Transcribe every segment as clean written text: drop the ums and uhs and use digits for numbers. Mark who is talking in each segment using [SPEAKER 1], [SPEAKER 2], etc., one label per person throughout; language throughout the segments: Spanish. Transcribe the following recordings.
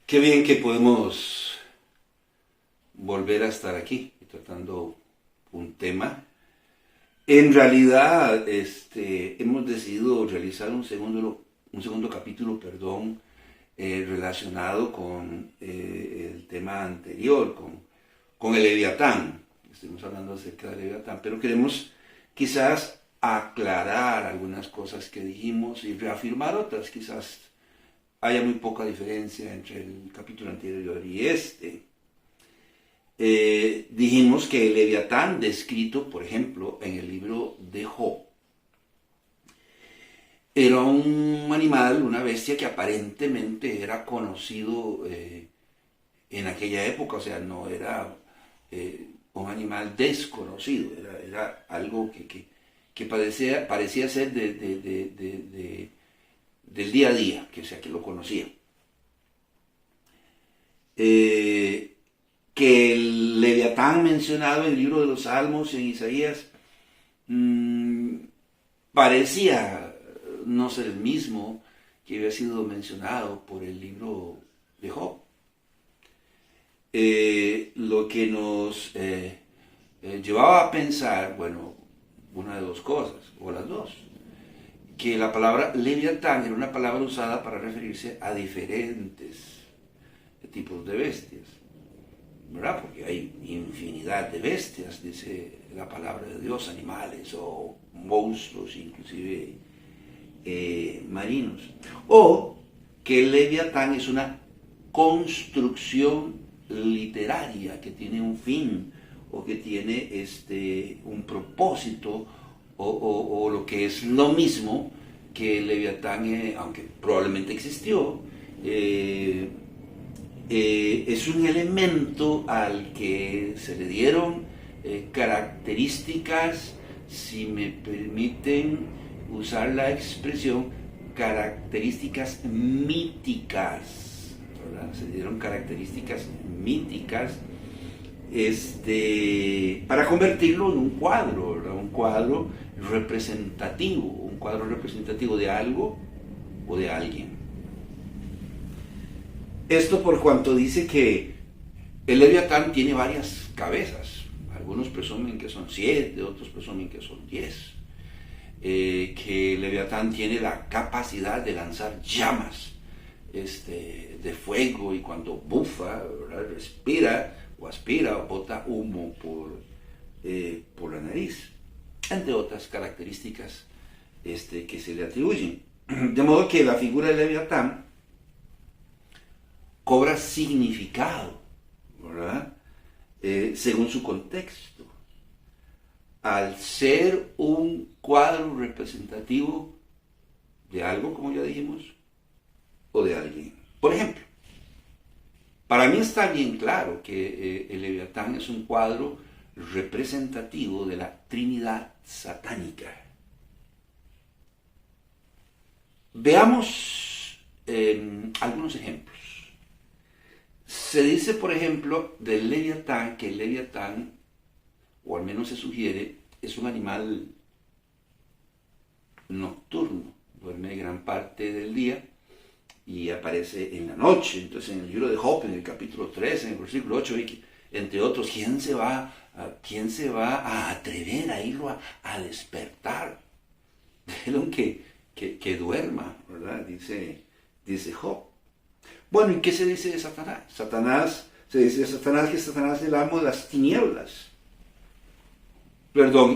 [SPEAKER 1] Qué bien que podemos volver a estar aquí tratando un tema. En realidad, hemos decidido realizar un segundo capítulo, relacionado con el tema anterior, con el Leviatán. Estuvimos hablando acerca del Leviatán, pero queremos quizás aclarar algunas cosas que dijimos y reafirmar otras. Quizás haya muy poca diferencia entre el capítulo anterior y este. Dijimos que el Leviatán, descrito, por ejemplo, en el libro de Job, era un animal, una bestia que aparentemente era conocido en aquella época, o sea, no era un animal desconocido, era algo que parecía ser del día a día, que, o sea, que lo conocía. Que el Leviatán mencionado en el libro de los Salmos y en Isaías parecía no ser el mismo que había sido mencionado por el libro de Job. Lo que nos llevaba a pensar, bueno, una de dos cosas, o las dos, que la palabra Leviatán era una palabra usada para referirse a diferentes tipos de bestias, ¿verdad? Porque hay infinidad de bestias, dice la palabra de Dios, animales o monstruos, inclusive marinos. O que el Leviatán es una construcción literaria que tiene un fin o que tiene un propósito o lo que es lo mismo que el Leviatán, aunque probablemente existió, es un elemento al que se le dieron características, si me permiten usar la expresión, características míticas, ¿verdad? Se le dieron características míticas para convertirlo en un cuadro, ¿verdad? Un cuadro representativo de algo o de alguien. Esto por cuanto dice que el Leviatán tiene varias cabezas. Algunos presumen que son 7, otros presumen que son 10. Que el Leviatán tiene la capacidad de lanzar llamas de fuego y cuando bufa, ¿verdad? Respira o aspira o bota humo por la nariz, entre otras características que se le atribuyen. De modo que la figura del Leviatán cobra significado, ¿verdad? Según su contexto, al ser un cuadro representativo de algo, como ya dijimos, o de alguien. Por ejemplo, para mí está bien claro que el Leviatán es un cuadro representativo de la Trinidad satánica. Veamos algunos ejemplos. Se dice, por ejemplo, del Leviatán, que el Leviatán, o al menos se sugiere, es un animal nocturno, duerme gran parte del día y aparece en la noche. Entonces en el libro de Job, en el capítulo 3, en el versículo 8, entre otros, ¿quién se va a atrever a irlo a despertar? Déjelo que duerma, ¿verdad? Dice Job. Bueno, ¿y qué se dice de Satanás? Se dice de Satanás que Satanás es el amo de las tinieblas.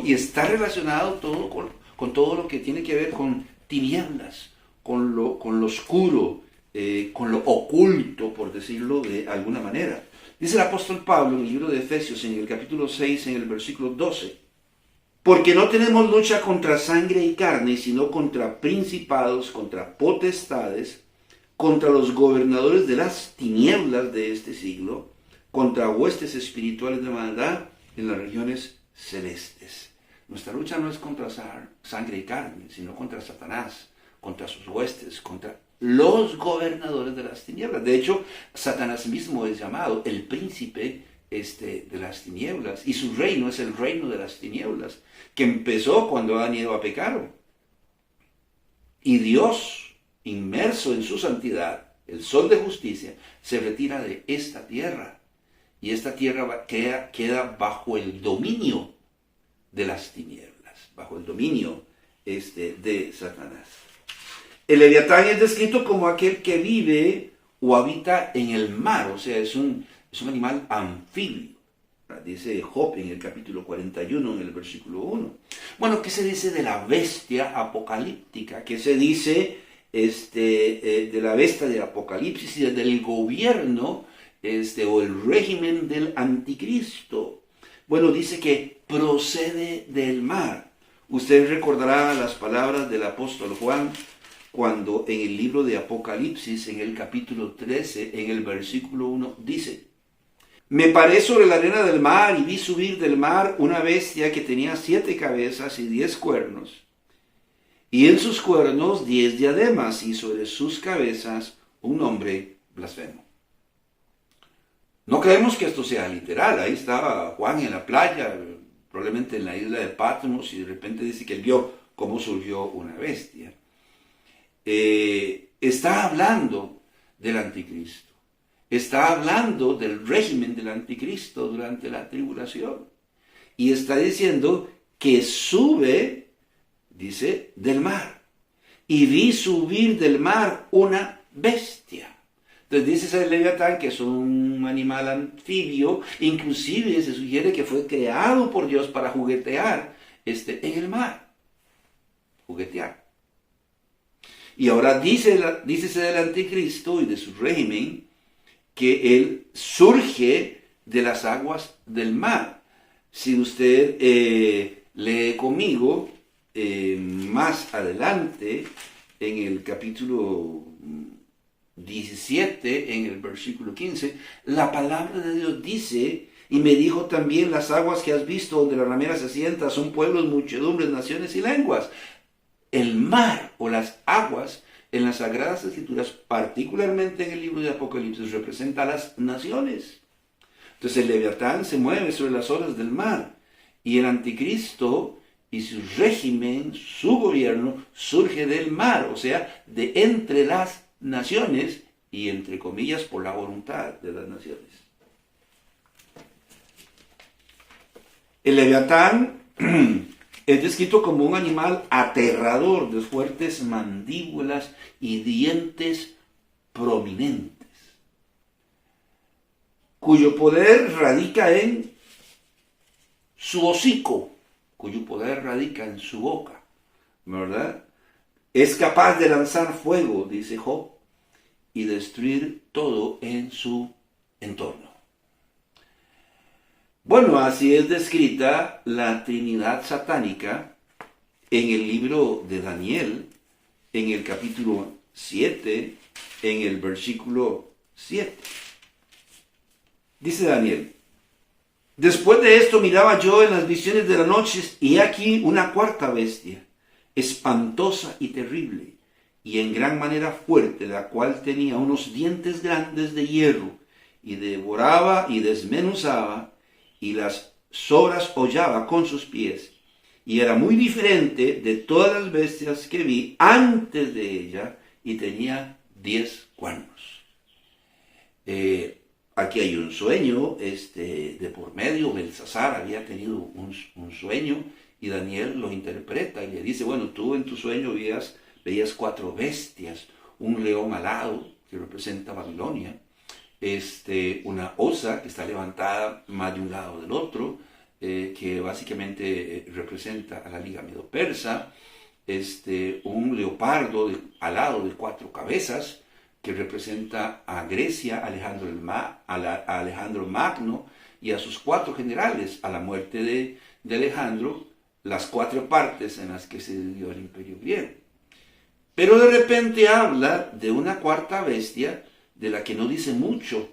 [SPEAKER 1] Y está relacionado todo con todo lo que tiene que ver con tinieblas, con lo oscuro, con lo oculto, por decirlo de alguna manera. Dice el apóstol Pablo en el libro de Efesios, en el capítulo 6, en el versículo 12, porque no tenemos lucha contra sangre y carne, sino contra principados, contra potestades, contra los gobernadores de las tinieblas de este siglo, contra huestes espirituales de maldad en las regiones celestes. Nuestra lucha no es contra sangre y carne, sino contra Satanás, contra sus huestes, contra los gobernadores de las tinieblas. De hecho, Satanás mismo es llamado el príncipe de las tinieblas, y su reino es el reino de las tinieblas, que empezó cuando Adán y Eva pecaron. Y Dios, inmerso en su santidad, el sol de justicia, se retira de esta tierra. Y esta tierra queda bajo el dominio de las tinieblas, bajo el dominio de Satanás. El Leviatán es descrito como aquel que vive o habita en el mar, o sea, es un animal anfibio. Dice Job en el capítulo 41, en el versículo 1. Bueno, ¿qué se dice de la bestia apocalíptica? ¿Qué se dice de la bestia del Apocalipsis y del gobierno o el régimen del anticristo? Bueno, dice que procede del mar. Usted recordará las palabras del apóstol Juan cuando en el libro de Apocalipsis, en el capítulo 13, en el versículo 1, dice: me paré sobre la arena del mar y vi subir del mar una bestia que tenía 7 cabezas y 10 cuernos, y en sus cuernos 10 diademas, y sobre sus cabezas un nombre blasfemo. No creemos que esto sea literal. Ahí estaba Juan en la playa, probablemente en la isla de Patmos, y de repente dice que él vio cómo surgió una bestia. Está hablando del anticristo. Está hablando del régimen del anticristo durante la tribulación. Y está diciendo que sube, dice, del mar. Y vi subir del mar una bestia. Entonces dice el Leviatán que es un animal anfibio. Inclusive se sugiere que fue creado por Dios para juguetear en el mar. Juguetear. Y ahora dícese del anticristo y de su régimen que él surge de las aguas del mar. Si usted lee conmigo más adelante en el capítulo 17, en el versículo 15, la palabra de Dios dice: y me dijo también, las aguas que has visto donde la ramera se sienta son pueblos, muchedumbres, naciones y lenguas. El mar o las aguas en las Sagradas Escrituras, particularmente en el libro de Apocalipsis, representa a las naciones. Entonces el Leviatán se mueve sobre las olas del mar, y el anticristo y su régimen, su gobierno, surge del mar, o sea, de entre las naciones, y entre comillas, por la voluntad de las naciones. El Leviatán es descrito como un animal aterrador de fuertes mandíbulas y dientes prominentes, cuyo poder radica en su hocico, cuyo poder radica en su boca, ¿verdad? Es capaz de lanzar fuego, dice Job, y destruir todo en su entorno. Bueno, así es descrita la Trinidad satánica en el libro de Daniel, en el capítulo 7, en el versículo 7. Dice Daniel: después de esto miraba yo en las visiones de la noche, y aquí una cuarta bestia, espantosa y terrible, y en gran manera fuerte, la cual tenía unos dientes grandes de hierro, y devoraba y desmenuzaba, y las sobras hollaba con sus pies, y era muy diferente de todas las bestias que vi antes de ella, y tenía 10 cuernos. Aquí hay un sueño de por medio. Belsasar había tenido un sueño, y Daniel lo interpreta y le dice: bueno, tú en tu sueño veías 4 bestias, un león alado que representa Babilonia, una osa que está levantada más de un lado del otro, que básicamente representa a la Liga Medo-Persa, un leopardo alado de 4 cabezas, que representa a Grecia, a Alejandro Magno y a sus 4 generales, a la muerte de Alejandro, las 4 partes en las que se dividió el imperio griego. Pero de repente habla de una cuarta bestia, de la que no dice mucho,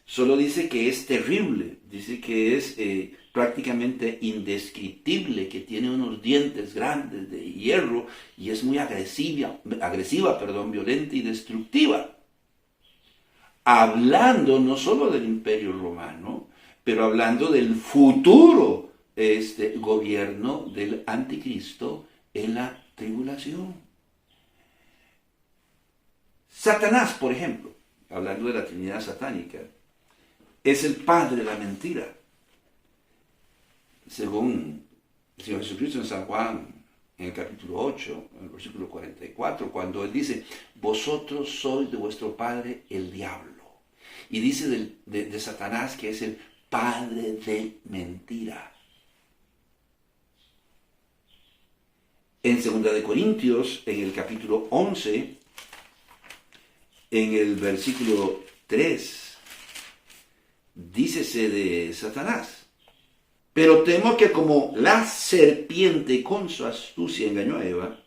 [SPEAKER 1] solo dice que es terrible, dice que es prácticamente indescriptible, que tiene unos dientes grandes de hierro y es muy agresiva, violenta y destructiva. Hablando no solo del Imperio Romano, pero hablando del futuro gobierno del anticristo en la tribulación. Satanás, por ejemplo, hablando de la Trinidad satánica, es el padre de la mentira. Según el Señor Jesucristo en San Juan, en el capítulo 8, en el versículo 44, cuando Él dice, vosotros sois de vuestro padre el diablo. Y dice de Satanás que es el padre de mentira. En 2 de Corintios, en el capítulo 11, en el versículo 3, dícese de Satanás, pero temo que como la serpiente con su astucia engañó a Eva,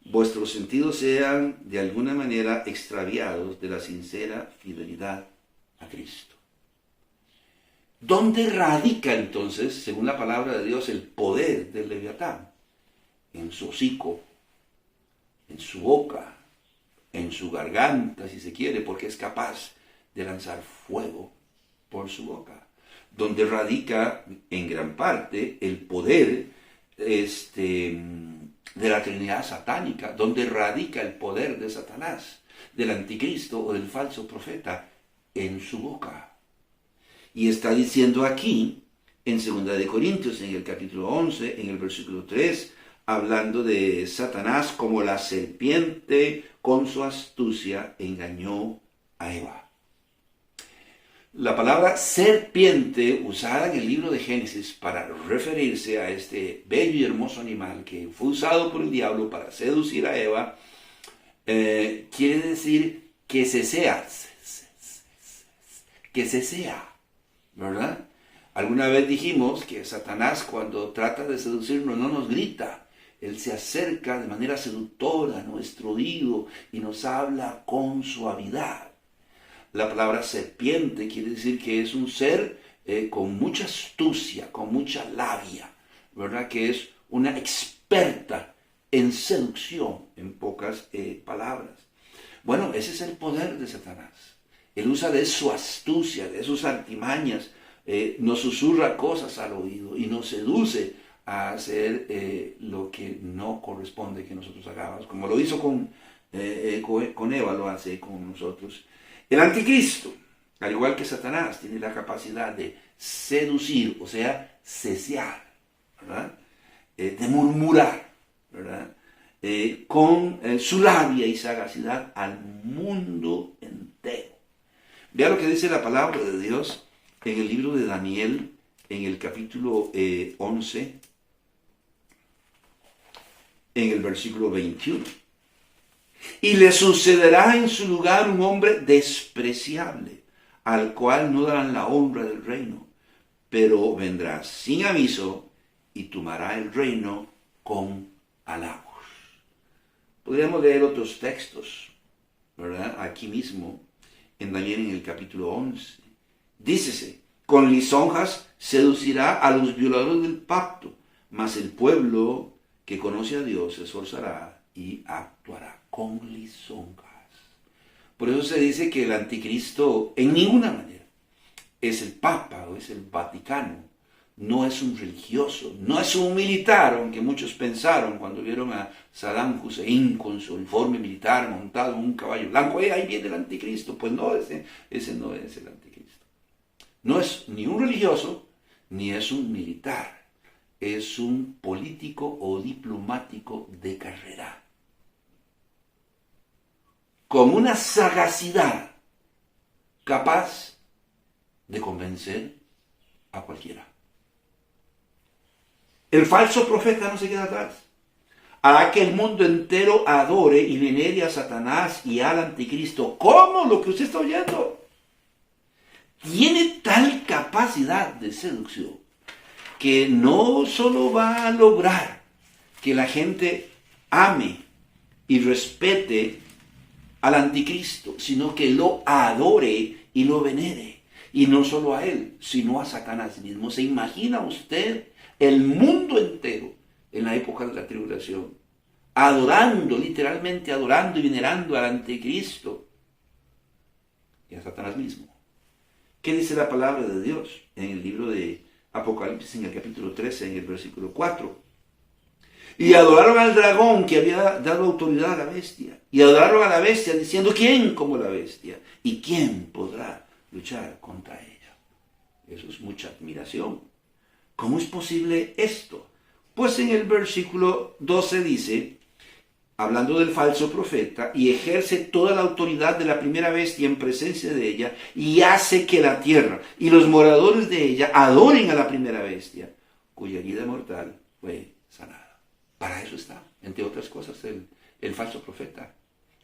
[SPEAKER 1] vuestros sentidos sean de alguna manera extraviados de la sincera fidelidad a Cristo. ¿Dónde radica entonces, según la palabra de Dios, el poder del Leviatán? En su hocico, en su boca, en su garganta, si se quiere, porque es capaz de lanzar fuego por su boca. Donde radica en gran parte el poder de la Trinidad satánica, donde radica el poder de Satanás, del anticristo o del falso profeta, en su boca. Y está diciendo aquí, en 2 de Corintios, en el capítulo 11, en el versículo 3, hablando de Satanás como la serpiente con su astucia engañó a Eva. La palabra serpiente usada en el libro de Génesis para referirse a este bello y hermoso animal que fue usado por el diablo para seducir a Eva, quiere decir que se sea, ¿verdad? Alguna vez dijimos que Satanás, cuando trata de seducirnos, no nos grita. Él se acerca de manera seductora a nuestro oído y nos habla con suavidad. La palabra serpiente quiere decir que es un ser con mucha astucia, con mucha labia, ¿verdad? Que es una experta en seducción, en pocas palabras. Bueno, ese es el poder de Satanás. Él usa de su astucia, de sus artimañas, nos susurra cosas al oído y nos seduce a hacer lo que no corresponde que nosotros hagamos, como lo hizo con Eva, lo hace con nosotros. El anticristo, al igual que Satanás, tiene la capacidad de seducir, o sea, cesear, ¿verdad? De murmurar, ¿verdad? Con su labia y sagacidad al mundo entero. Vea lo que dice la palabra de Dios en el libro de Daniel, en el capítulo 11, en el versículo 21. Y le sucederá en su lugar un hombre despreciable, al cual no darán la honra del reino, pero vendrá sin aviso y tomará el reino con halagos. Podríamos leer otros textos, ¿verdad? Aquí mismo, en Daniel, en el capítulo 11. Dícese, con lisonjas seducirá a los violadores del pacto, mas el pueblo que conoce a Dios se esforzará y actuará con lisonjas. Por eso se dice que el anticristo en ninguna manera es el Papa o es el Vaticano, no es un religioso, no es un militar, aunque muchos pensaron cuando vieron a Saddam Hussein con su uniforme militar montado en un caballo blanco, ahí viene el anticristo. Pues no, ese no es el anticristo. No es ni un religioso, ni es un militar, es un político o diplomático de carrera, con una sagacidad capaz de convencer a cualquiera. El falso profeta no se queda atrás. Hará que el mundo entero adore y venere a Satanás y al anticristo. ¿Cómo? Lo que usted está oyendo. Tiene tal capacidad de seducción que no solo va a lograr que la gente ame y respete al anticristo, sino que lo adore y lo venere. Y no solo a él, sino a Satanás mismo. ¿Se imagina usted el mundo entero en la época de la tribulación adorando, literalmente adorando y venerando al anticristo y a Satanás mismo? ¿Qué dice la palabra de Dios en el libro de Apocalipsis, en el capítulo 13, en el versículo 4? Y adoraron al dragón que había dado autoridad a la bestia. Y adoraron a la bestia diciendo, ¿quién como la bestia? ¿Y quién podrá luchar contra ella? Eso es mucha admiración. ¿Cómo es posible esto? Pues en el versículo 12 dice, hablando del falso profeta, y ejerce toda la autoridad de la primera bestia en presencia de ella, y hace que la tierra y los moradores de ella adoren a la primera bestia, cuya herida mortal fue sanada. Para eso está, entre otras cosas, el falso profeta.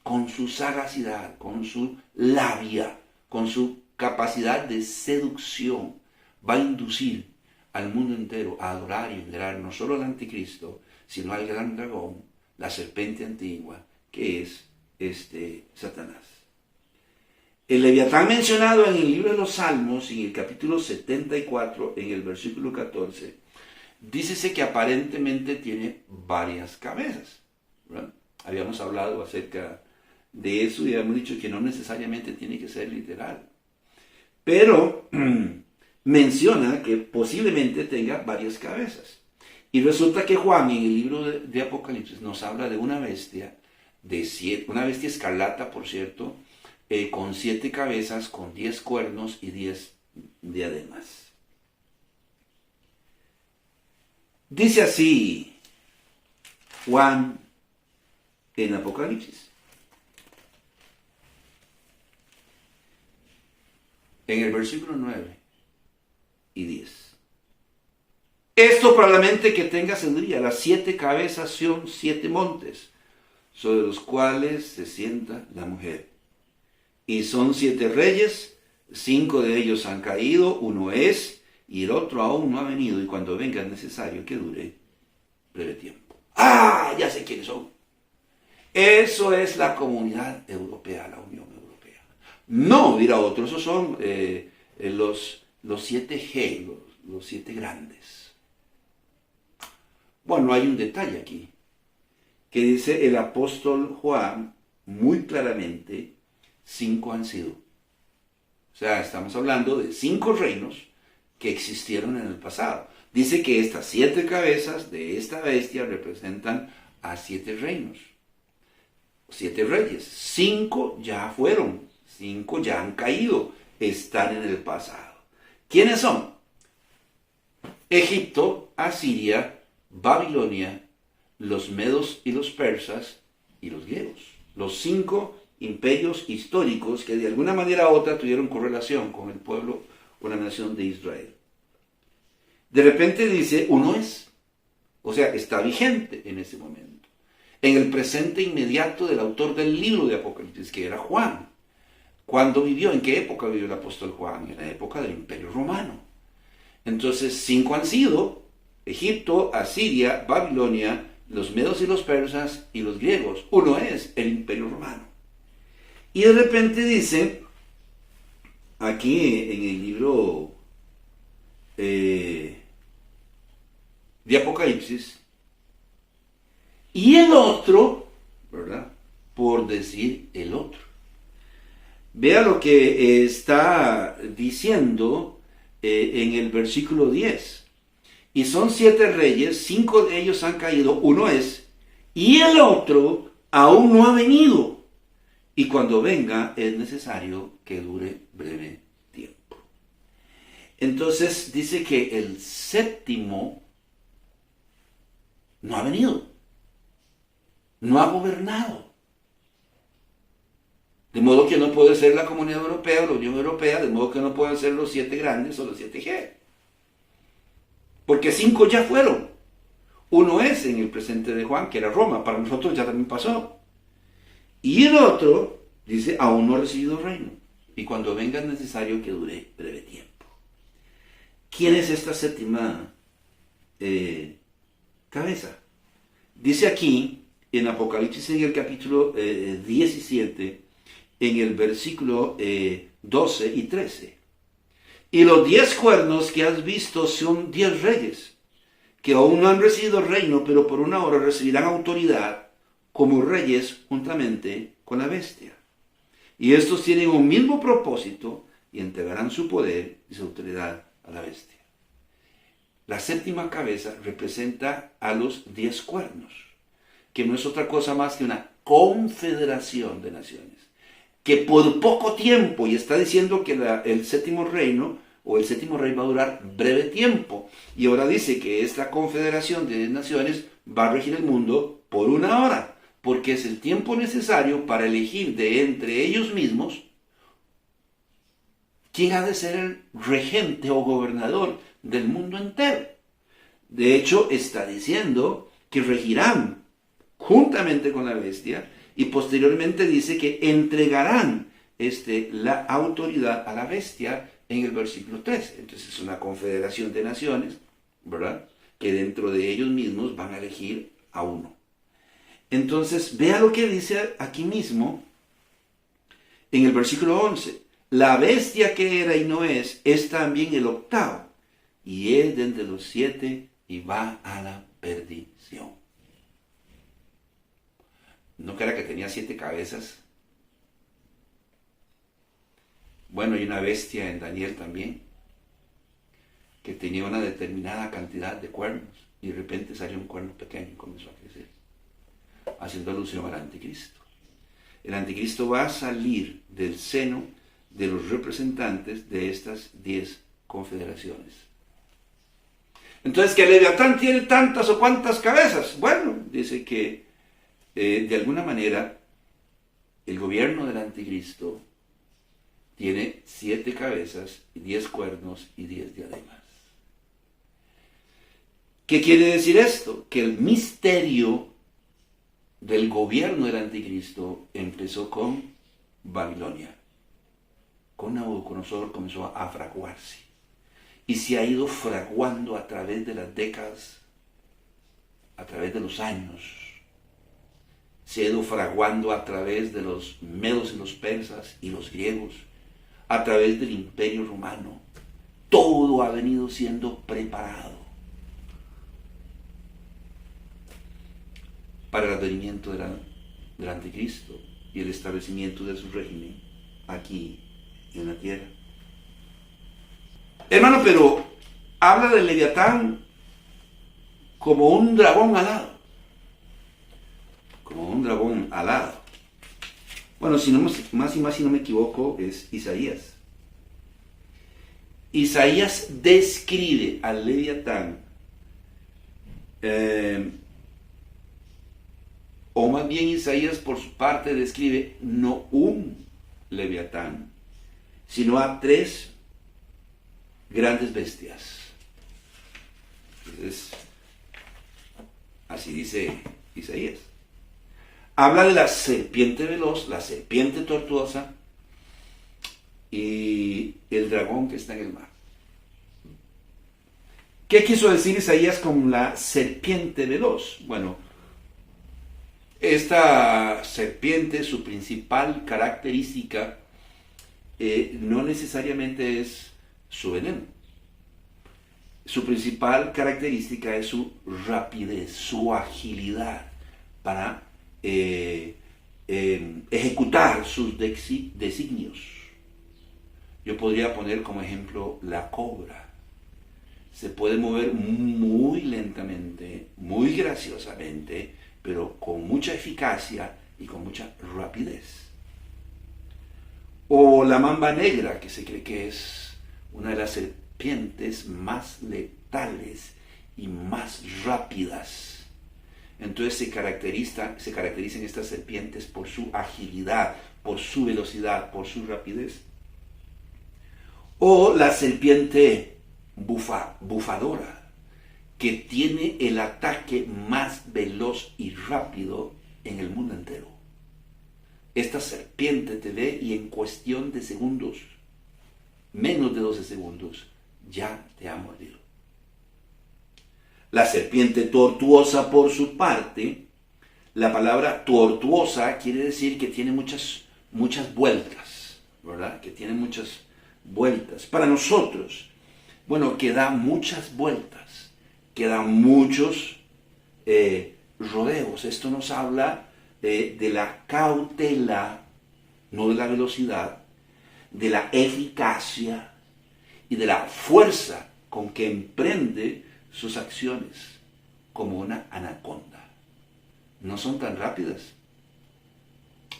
[SPEAKER 1] Con su sagacidad, con su labia, con su capacidad de seducción, va a inducir al mundo entero a adorar y venerar no solo al anticristo, sino al gran dragón, la serpiente antigua, que es Satanás. El Leviatán mencionado en el libro de los Salmos, en el capítulo 74, en el versículo 14, dícese que aparentemente tiene varias cabezas, ¿verdad? Habíamos hablado acerca de eso y habíamos dicho que no necesariamente tiene que ser literal. Pero menciona que posiblemente tenga varias cabezas. Y resulta que Juan en el libro de Apocalipsis nos habla de una bestia, una bestia escarlata, por cierto, con 7 cabezas, con 10 cuernos y 10 diademas. Dice así Juan en Apocalipsis. En el versículo 9 y 10. Esto para la mente que tenga sabiduría. Las 7 cabezas son 7 montes, sobre los cuales se sienta la mujer. Y son 7 reyes, 5 de ellos han caído, uno es, y el otro aún no ha venido, y cuando venga es necesario que dure breve tiempo. ¡Ah! Ya sé quiénes son. Eso es la Comunidad Europea, la Unión Europea. No, dirá otro, esos son los 7G, los 7 grandes. Bueno, hay un detalle aquí, que dice el apóstol Juan muy claramente, 5 han sido. O sea, estamos hablando de 5 reinos que existieron en el pasado. Dice que estas 7 cabezas de esta bestia representan a 7 reinos, 7 reyes. 5 ya fueron, 5 ya han caído, están en el pasado. ¿Quiénes son? Egipto, Asiria, Babilonia, los medos y los persas y los griegos. Los 5 imperios históricos que de alguna manera u otra tuvieron correlación con el pueblo o la nación de Israel. De repente dice, uno es. O sea, está vigente en ese momento. En el presente inmediato del autor del libro de Apocalipsis, que era Juan. ¿Cuándo vivió? ¿En qué época vivió el apóstol Juan? En la época del Imperio Romano. Entonces, 5 han sido: Egipto, Asiria, Babilonia, los medos y los persas y los griegos. Uno es el Imperio Romano. Y de repente dice, aquí en el libro de Apocalipsis, y el otro, ¿verdad? Por decir el otro. Vea lo que está diciendo en el versículo 10. Y son 7 reyes, 5 de ellos han caído, uno es, y el otro aún no ha venido. Y cuando venga es necesario que dure breve tiempo. Entonces dice que el séptimo no ha venido, no ha gobernado. De modo que no puede ser la Comunidad Europea o la Unión Europea, de modo que no pueden ser los 7 grandes o los 7G. Porque 5 ya fueron. Uno es en el presente de Juan, que era Roma, para nosotros ya también pasó. Y el otro, dice, aún no ha recibido reino. Y cuando venga es necesario que dure breve tiempo. ¿Quién es esta séptima cabeza? Dice aquí, en Apocalipsis, en el capítulo 17, en el versículo 12 y 13. Y los 10 cuernos que has visto son 10 reyes, que aún no han recibido reino, pero por una hora recibirán autoridad como reyes juntamente con la bestia. Y estos tienen un mismo propósito y entregarán su poder y su autoridad a la bestia. la séptima cabeza representa a los 10 cuernos, que no es otra cosa más que una confederación de naciones, que por poco tiempo, y está diciendo que el séptimo reino o el séptimo rey va a durar breve tiempo, y ahora dice que esta confederación de naciones va a regir el mundo por 1 hora, porque es el tiempo necesario para elegir de entre ellos mismos quién ha de ser el regente o gobernador del mundo entero. De hecho, está diciendo que regirán juntamente con la bestia, y posteriormente dice que entregarán la autoridad a la bestia en el versículo 3. Entonces es una confederación de naciones, ¿verdad?, que dentro de ellos mismos van a elegir a uno. Entonces, vea lo que dice aquí mismo en el versículo 11. La bestia que era y no es también el octavo, y es de entre los 7 y va a la perdición. ¿No que era que tenía 7 cabezas? Bueno, hay una bestia en Daniel también, que tenía una determinada cantidad de cuernos, y de repente salió un cuerno pequeño y comenzó a crecer, haciendo alusión al anticristo. El anticristo va a salir del seno de los representantes de estas 10 confederaciones. Entonces, ¿que el Leviatán tiene tantas o cuantas cabezas? Bueno, dice que de alguna manera el gobierno del anticristo tiene 7 cabezas, 10 cuernos y 10 diademas. ¿Qué quiere decir esto? Que el misterio del gobierno del anticristo empezó con Babilonia. Con Nabucodonosor comenzó a fraguarse, y se ha ido fraguando a través de las décadas, a través de los años. Se ha ido fraguando a través de los medos y los persas y los griegos, a través del imperio romano. Todo ha venido siendo preparado para el advenimiento del anticristo y el establecimiento de su régimen aquí en la tierra. Hermano, pero habla del Leviatán como un dragón alado. Como un dragón alado. Bueno, si no, más y más, si no me equivoco, es Isaías. Isaías describe al Leviatán, o más bien Isaías por su parte describe no un Leviatán, sino a 3 grandes bestias. Entonces, así dice Isaías. Habla de la serpiente veloz, la serpiente tortuosa y el dragón que está en el mar. ¿Qué quiso decir Isaías con la serpiente veloz? Bueno, esta serpiente, su principal característica no necesariamente es su veneno. Su principal característica es su rapidez, su agilidad para ejecutar sus designios. Yo podría poner como ejemplo la cobra. Se puede mover muy lentamente, muy graciosamente, pero con mucha eficacia y con mucha rapidez. O la mamba negra, que se cree que es una de las serpientes más letales y más rápidas. Entonces se caracterizan estas serpientes por su agilidad, por su velocidad, por su rapidez. O la serpiente bufadora, que tiene el ataque más veloz y rápido en el mundo entero. Esta serpiente te ve y en cuestión de segundos, menos de 12 segundos, ya te ha mordido. La serpiente tortuosa, por su parte, la palabra tortuosa quiere decir que tiene muchas vueltas, ¿verdad? Que tiene muchas vueltas. Para nosotros, bueno, que da muchas vueltas, que da muchos rodeos. Esto nos habla de la cautela, no de la velocidad, de la eficacia y de la fuerza con que emprende sus acciones como una anaconda. No son tan rápidas.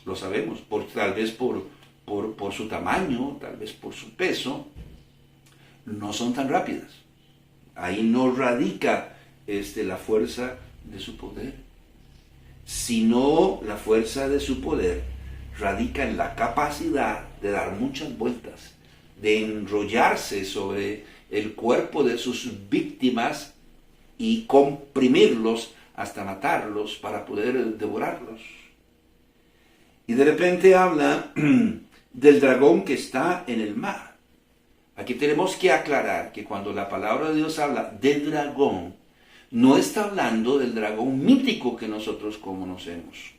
[SPEAKER 1] Lo sabemos, tal vez por su tamaño, tal vez por su peso, no son tan rápidas. Ahí no radica la fuerza de su poder, sino la fuerza de su poder radica en la capacidad de dar muchas vueltas, de enrollarse sobre el cuerpo de sus víctimas y comprimirlos hasta matarlos para poder devorarlos. Y de repente habla del dragón que está en el mar. Aquí tenemos que aclarar que cuando la palabra de Dios habla de dragón, no está hablando del dragón mítico que nosotros conocemos,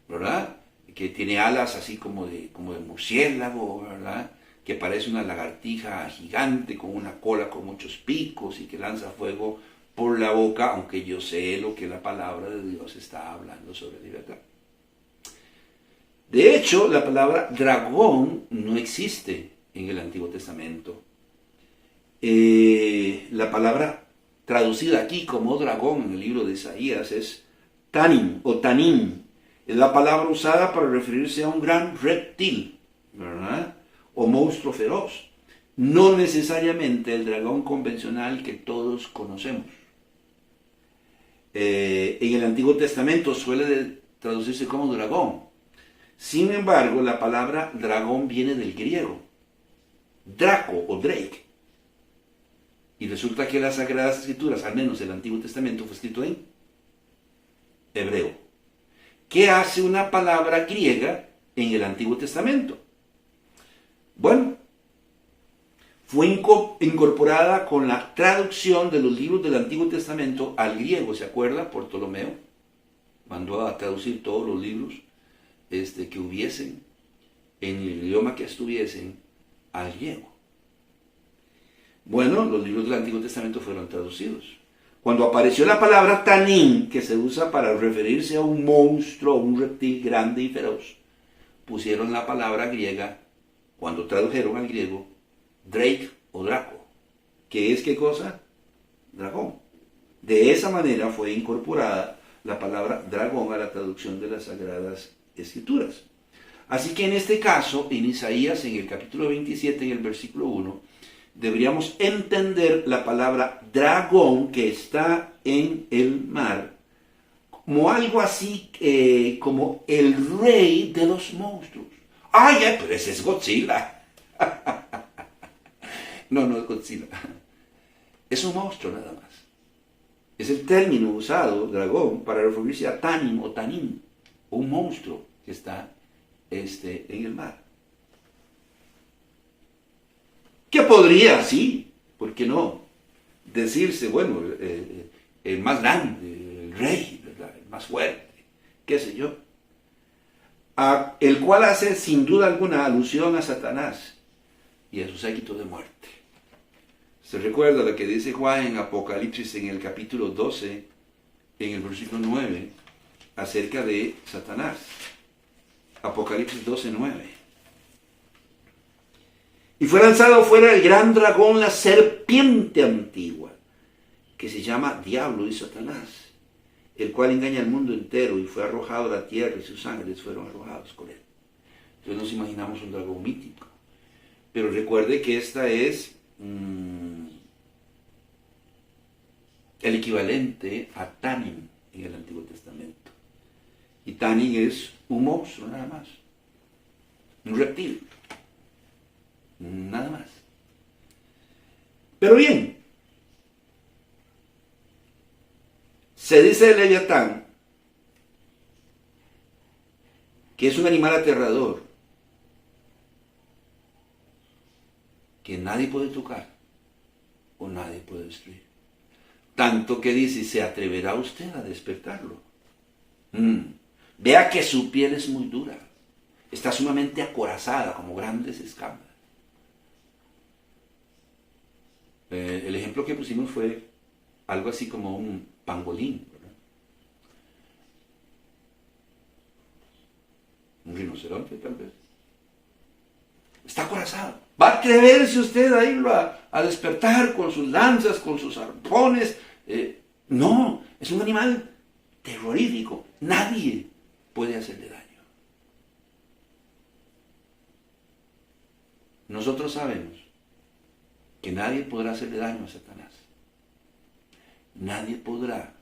[SPEAKER 1] ¿verdad? Que tiene alas así como de murciélago, ¿verdad? Que parece una lagartija gigante con una cola con muchos picos y que lanza fuego por la boca, aunque yo sé lo que la palabra de Dios está hablando sobre libertad. De hecho, la palabra dragón no existe en el Antiguo Testamento. La palabra traducida aquí como dragón en el libro de Isaías es tanim o tanim. Es la palabra usada para referirse a un gran reptil, ¿verdad? O monstruo feroz. No necesariamente el dragón convencional que todos conocemos. En el Antiguo Testamento suele traducirse como dragón. Sin embargo, la palabra dragón viene del griego, Draco o Drake. Y resulta que las Sagradas Escrituras, al menos el Antiguo Testamento, fue escrito en hebreo. ¿Qué hace una palabra griega en el Antiguo Testamento? Bueno, fue incorporada con la traducción de los libros del Antiguo Testamento al griego. ¿Se acuerda? Ptolomeo mandó a traducir todos los libros que hubiesen, en el idioma que estuviesen, al griego. Bueno, los libros del Antiguo Testamento fueron traducidos. Cuando apareció la palabra tanín, que se usa para referirse a un monstruo, un reptil grande y feroz, pusieron la palabra griega, cuando tradujeron al griego, Drake o Draco. ¿Qué es qué cosa? Dragón. De esa manera fue incorporada la palabra dragón a la traducción de las Sagradas Escrituras. Así que en este caso, en Isaías, en el capítulo 27, en el versículo 1, deberíamos entender la palabra dragón que está en el mar como algo así como el rey de los monstruos. ¡Ay, pero ese es Godzilla! No es Godzilla. Es un monstruo nada más. Es el término usado, dragón, para referirse a tanim o tanim, un monstruo que está en el mar. ¿Qué podría, sí, por qué no, decirse, bueno, el más grande, el rey, ¿verdad? El más fuerte, qué sé yo? El cual hace sin duda alguna alusión a Satanás y a su séquito de muerte. Se recuerda lo que dice Juan en Apocalipsis en el capítulo 12, en el versículo 9, acerca de Satanás. Apocalipsis 12, 9. Y fue lanzado fuera el gran dragón, la serpiente antigua, que se llama Diablo y Satanás, el cual engaña al mundo entero, y fue arrojado a la tierra y sus ángeles fueron arrojados con él. Entonces nos imaginamos un dragón mítico. Pero recuerde que esta es el equivalente a Tanim en el Antiguo Testamento. Y Tanim es un monstruo nada más, un reptil, nada más. Pero bien, se dice de Leviatán que es un animal aterrador, que nadie puede tocar o nadie puede destruir. Tanto que dice, ¿se atreverá usted a despertarlo? Vea que su piel es muy dura, está sumamente acorazada, como grandes escamas. El ejemplo que pusimos fue algo así como un pangolín, ¿verdad? Un rinoceronte tal vez. Está acorazado. ¿Va a atreverse usted a irlo a a despertar con sus lanzas, con sus arpones. No, es un animal terrorífico. Nadie puede hacerle daño. Nosotros sabemos que nadie podrá hacerle daño a Satanás. Nadie podrá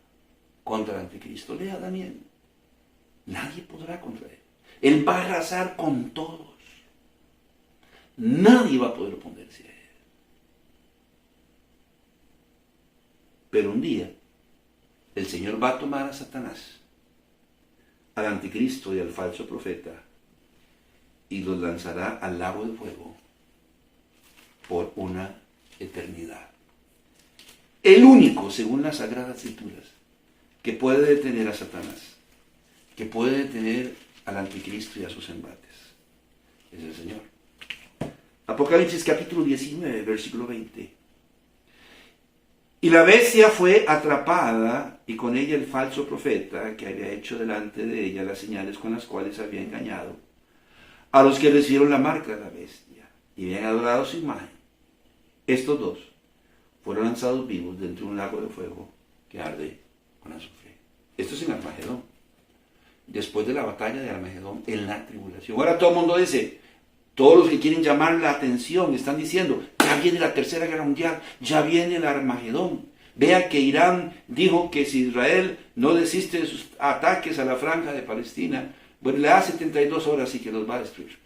[SPEAKER 1] contra el anticristo. Lea Daniel. Nadie podrá contra él. Él va a arrasar con todos. Nadie va a poder oponerse a él. Pero un día, el Señor va a tomar a Satanás, al anticristo y al falso profeta, y los lanzará al lago de fuego por una eternidad. El único, según las Sagradas Escrituras, que puede detener a Satanás, que puede detener al anticristo y a sus embates, es el Señor. Apocalipsis capítulo 19, versículo 20. Y la bestia fue atrapada, y con ella el falso profeta, que había hecho delante de ella las señales con las cuales había engañado a los que recibieron la marca de la bestia y habían adorado su imagen. Estos dos fueron lanzados vivos dentro de un lago de fuego que arde con azufre. Esto es en Armagedón. Después de la batalla de Armagedón, en la tribulación. Ahora todo el mundo dice, todos los que quieren llamar la atención están diciendo, ya viene la Tercera Guerra Mundial, ya viene el Armagedón. Vea que Irán dijo que si Israel no desiste de sus ataques a la franja de Palestina, bueno, le da 72 horas y que los va a destruir.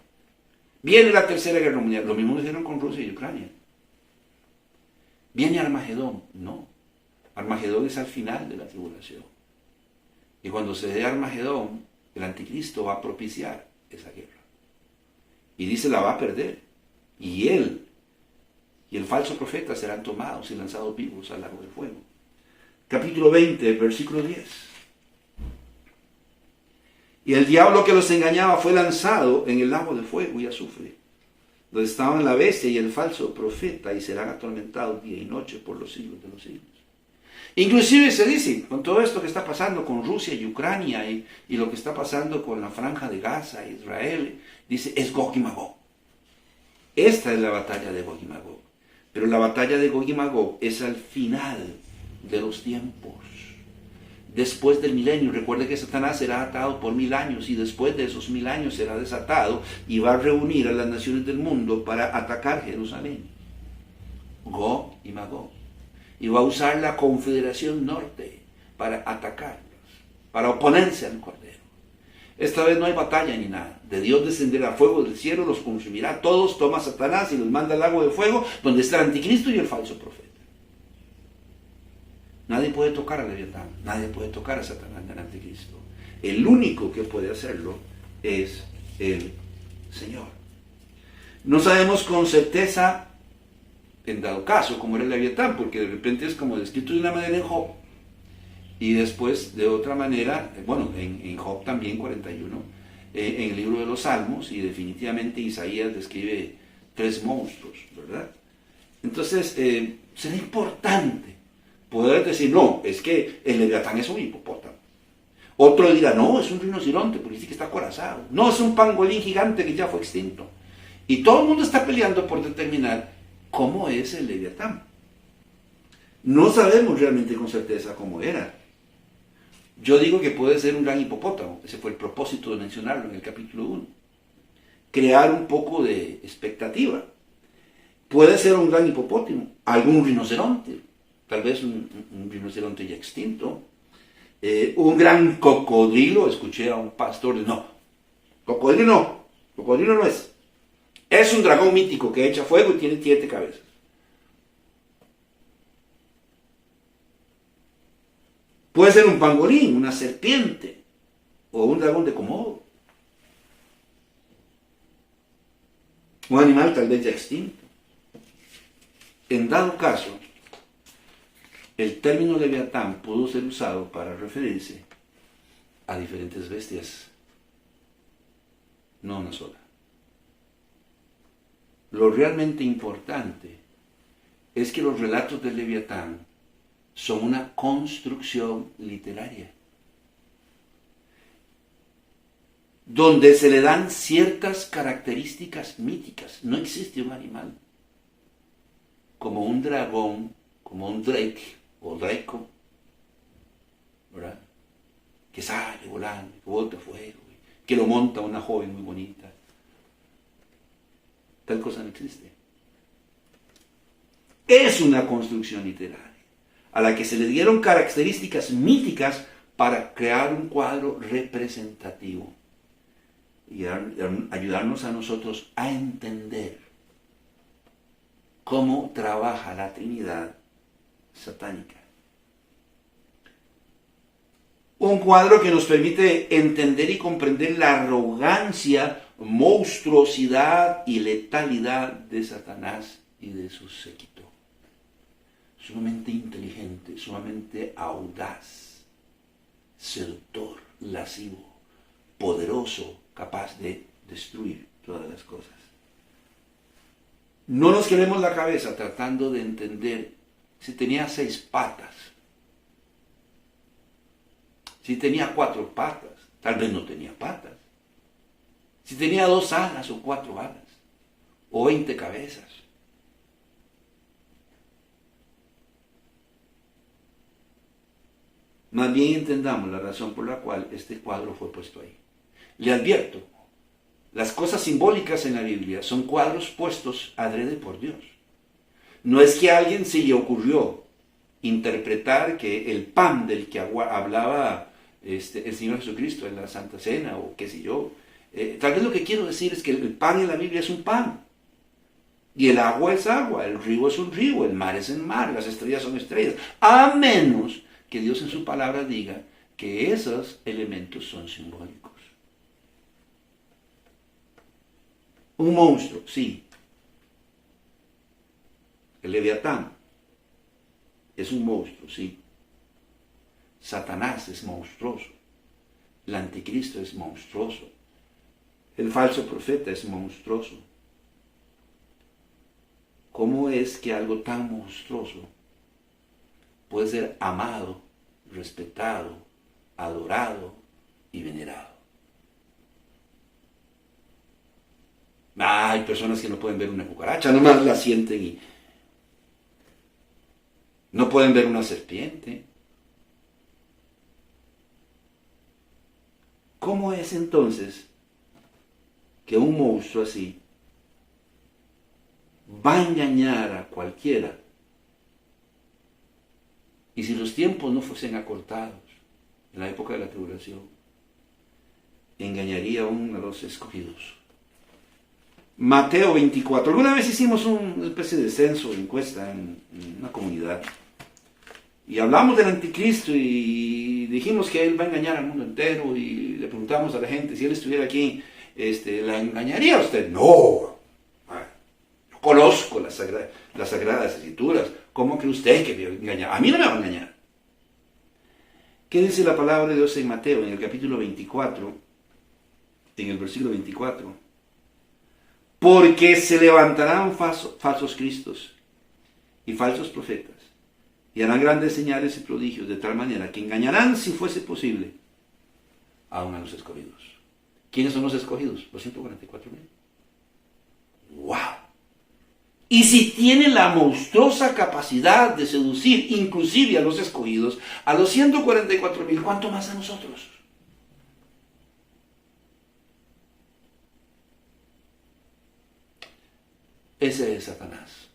[SPEAKER 1] Viene la Tercera Guerra Mundial. Lo mismo lo hicieron con Rusia y Ucrania. ¿Viene Armagedón? No. Armagedón es al final de la tribulación. Y cuando se dé Armagedón, el anticristo va a propiciar esa guerra. Y dice, la va a perder. Y él y el falso profeta serán tomados y lanzados vivos al lago de fuego. Capítulo 20, versículo 10. Y el diablo que los engañaba fue lanzado en el lago de fuego y azufre, donde estaban la bestia y el falso profeta, y serán atormentados día y noche por los siglos de los siglos. Inclusive se dice, con todo esto que está pasando con Rusia y Ucrania y lo que está pasando con la franja de Gaza, Israel, dice, es Gog y Magog. Esta es la batalla de Gog y Magog. Pero la batalla de Gog y Magog es al final de los tiempos. Después del milenio, recuerde que Satanás será atado por 1000 años y después de esos 1000 años será desatado y va a reunir a las naciones del mundo para atacar Jerusalén. Gog y Magog. Y va a usar la Confederación Norte para atacarlos, para oponerse al Cordero. Esta vez no hay batalla ni nada. De Dios descenderá fuego del cielo, los consumirá todos, toma a Satanás y los manda al lago de fuego, donde está el anticristo y el falso profeta. Nadie puede tocar a Leviatán, nadie puede tocar a Satanás ni al anticristo. El único que puede hacerlo es el Señor. No sabemos con certeza, en dado caso, cómo era el Leviatán, porque de repente es como descrito de una manera en Job, y después de otra manera, bueno, en Job también 41, en el libro de los Salmos, y definitivamente Isaías describe 3 monstruos, ¿verdad? Entonces, será importante poder decir, no, es que el Leviatán es un hipopótamo. Otro dirá, no, es un rinoceronte, porque dice que está acorazado. No, es un pangolín gigante que ya fue extinto. Y todo el mundo está peleando por determinar cómo es el Leviatán. No sabemos realmente con certeza cómo era. Yo digo que puede ser un gran hipopótamo. Ese fue el propósito de mencionarlo en el capítulo 1. Crear un poco de expectativa. Puede ser un gran hipopótamo, algún rinoceronte, tal vez un rinoceronte ya extinto, un gran cocodrilo. Escuché a un pastor, no, cocodrilo no es. Es un dragón mítico que echa fuego y tiene 7 cabezas. Puede ser un pangolín, una serpiente, o un dragón de Komodo. Un animal tal vez ya extinto. En dado caso, el término Leviatán pudo ser usado para referirse a diferentes bestias, no una sola. Lo realmente importante es que los relatos del Leviatán son una construcción literaria, donde se le dan ciertas características míticas. No existe un animal. como un dragón, como un Drake o Draco, ¿verdad? Que sale volando, que bota fuego, que lo monta una joven muy bonita. Tal cosa no existe. Es una construcción literaria a la que se le dieron características míticas para crear un cuadro representativo y ayudarnos a nosotros a entender cómo trabaja la Trinidad satánica. Un cuadro que nos permite entender y comprender la arrogancia, monstruosidad y letalidad de Satanás y de su séquito. Sumamente inteligente, sumamente audaz, seductor, lascivo, poderoso, capaz de destruir todas las cosas. No nos quememos la cabeza tratando de entender si tenía 6 patas, si tenía 4 patas, tal vez no tenía patas, si tenía 2 alas o 4 alas, o 20 cabezas. Más bien entendamos la razón por la cual este cuadro fue puesto ahí. Le advierto, las cosas simbólicas en la Biblia son cuadros puestos adrede por Dios. No es que a alguien se le ocurrió interpretar que el pan del que hablaba el Señor Jesucristo en la Santa Cena, o qué sé yo. Tal vez lo que quiero decir es que el pan en la Biblia es un pan. Y el agua es agua, el río es un río, el mar es el mar, las estrellas son estrellas. A menos que Dios en su palabra diga que esos elementos son simbólicos. Un monstruo, sí. El Leviatán es un monstruo, sí. Satanás es monstruoso. El anticristo es monstruoso. El falso profeta es monstruoso. ¿Cómo es que algo tan monstruoso puede ser amado, respetado, adorado y venerado? Hay personas que no pueden ver una cucaracha, nomás la sienten y no pueden ver una serpiente. ¿Cómo es entonces que un monstruo así va a engañar a cualquiera? Y si los tiempos no fuesen acortados en la época de la tribulación, engañaría aún a los escogidos. Mateo 24. Alguna vez hicimos una especie de censo, encuesta en una comunidad. Y hablamos del anticristo y dijimos que él va a engañar al mundo entero. Y le preguntamos a la gente, si él estuviera aquí, ¿la engañaría a usted? No. Yo conozco las Sagradas Escrituras. ¿Cómo cree usted que me va a engañar? A mí no me va a engañar. ¿Qué dice la palabra de Dios en Mateo, en el capítulo 24, en el versículo 24? Porque se levantarán falsos cristos y falsos profetas, y harán grandes señales y prodigios, de tal manera que engañarán, si fuese posible, aún a los escogidos. ¿Quiénes son los escogidos? Los 144,000. ¡Wow! Y si tiene la monstruosa capacidad de seducir inclusive a los escogidos, a los 144,000, ¿cuánto más a nosotros? Ese es Satanás.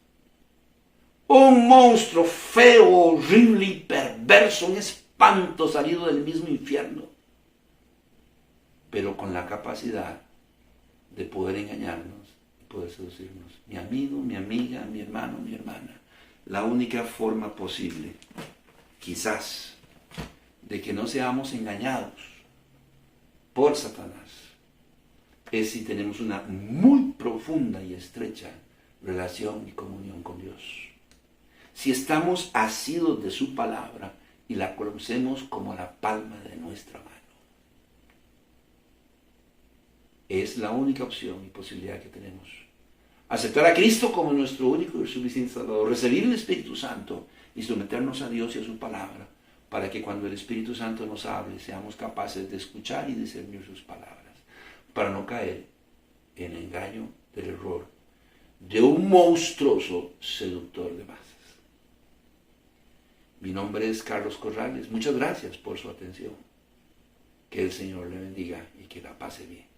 [SPEAKER 1] Un monstruo feo, horrible y perverso, un espanto salido del mismo infierno, pero con la capacidad de poder engañarnos y poder seducirnos. Mi amigo, mi amiga, mi hermano, mi hermana, la única forma posible, quizás, de que no seamos engañados por Satanás es si tenemos una muy profunda y estrecha relación y comunión con Dios. Si estamos asidos de su palabra y la conocemos como la palma de nuestra mano. Es la única opción y posibilidad que tenemos. Aceptar a Cristo como nuestro único y suficiente Salvador, recibir el Espíritu Santo y someternos a Dios y a su palabra, para que cuando el Espíritu Santo nos hable seamos capaces de escuchar y discernir sus palabras, para no caer en el engaño del error de un monstruoso seductor de masas. Mi nombre es Carlos Corrales. Muchas gracias por su atención. Que el Señor le bendiga y que la pase bien.